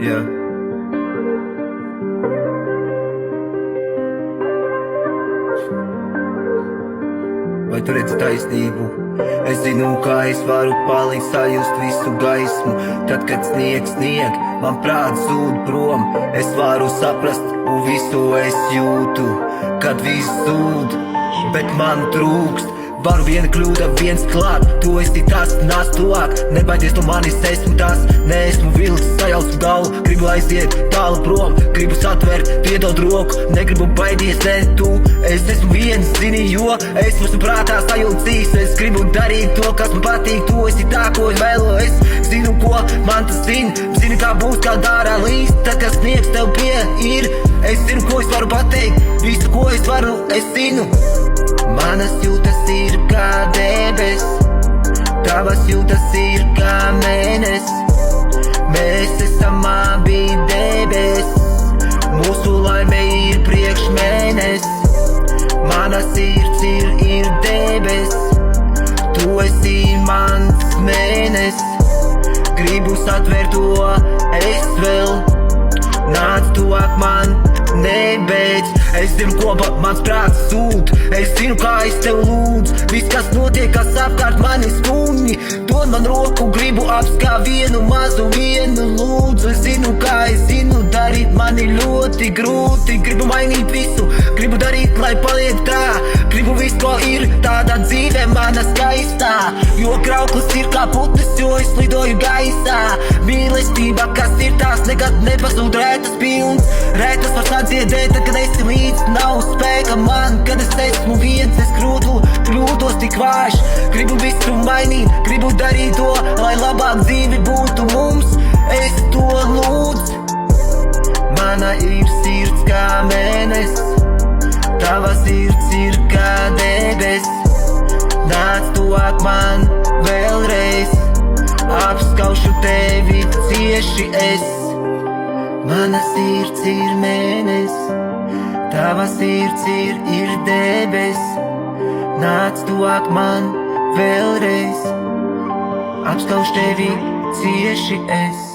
Yeah. Vai tu redzi taisnību? Es zinu, kā es varu palikt, sajust visu gaismu. Tad, kad sniegs snieg, man prāts zūd prom. Es varu saprast, un visu es jūtu. Kad viss zūd, bet man trūkst. Varu viena kļūda, viens klāt. Tu esi tas, nāc tuvāk. Nebaidies no manis, esmu tas. Neesmu vilks, sajaucu galvu. Gribu aiziet tālu prom, gribu satvērt, piedod roku. Negribu baidies, ne tu. Es esmu viens, zini, jo es esmu prātā sajūcīs. Es gribu darīt to, kas man patīk. Tu esi tā, ko es vēlo. Es zinu, ko man tas zina. Zini, kā būs, kā dārā līst. Tad, kas sniegs tev pie ir. Es zinu, ko es varu pateikt. Visu, ko es varu, es zinu. Manas jūtas ir kā debes, tavas jūtas ir kā mēnes. Mēs esam abi debes, mūsu laime ir priekšmēnes. Mana sirds ir debes, tu esi mans mēnes. Gribu satvērt to, es vēl nāc tuvāk man. Nebeidz, es zinu, kopā mans prāts sūd. Es zinu, kā es tev lūdzu. Viss, kas notiek, kas apkārt mani skumji. Dod man roku, gribu apskā vienu mazu vienu lūdzu. Es zinu, kā es zinu, darīt mani ļoti grūti. Gribu mainīt visu, gribu darīt, lai paliek tā. Gribu visu, ko ir, tādā dzīvē mana skaistā. Jo krauklis ir kā putnis, jo es lidoju gaisā. Mīlestība, kas ir tās, nekad nepazūd, rētas pilns. Rētas var sadziedēt, tad, kad esi līdz, nav spēka man. Kad es esmu viens, es kļūdos tik vājš. Gribu visu mainīt, gribu darīt to, lai labāk dzīvi būtu mums. Es to lūdzu. Mana ir sirds kā mēnes, tava sirds ir kā debes. Nāc tuvāk man vēlreiz, apskaušu tevi cieši es. Mana sirds ir mēnes, tava sirds ir debes. Nāc tuvāk man vēlreiz, apskaušu tevi cieši es.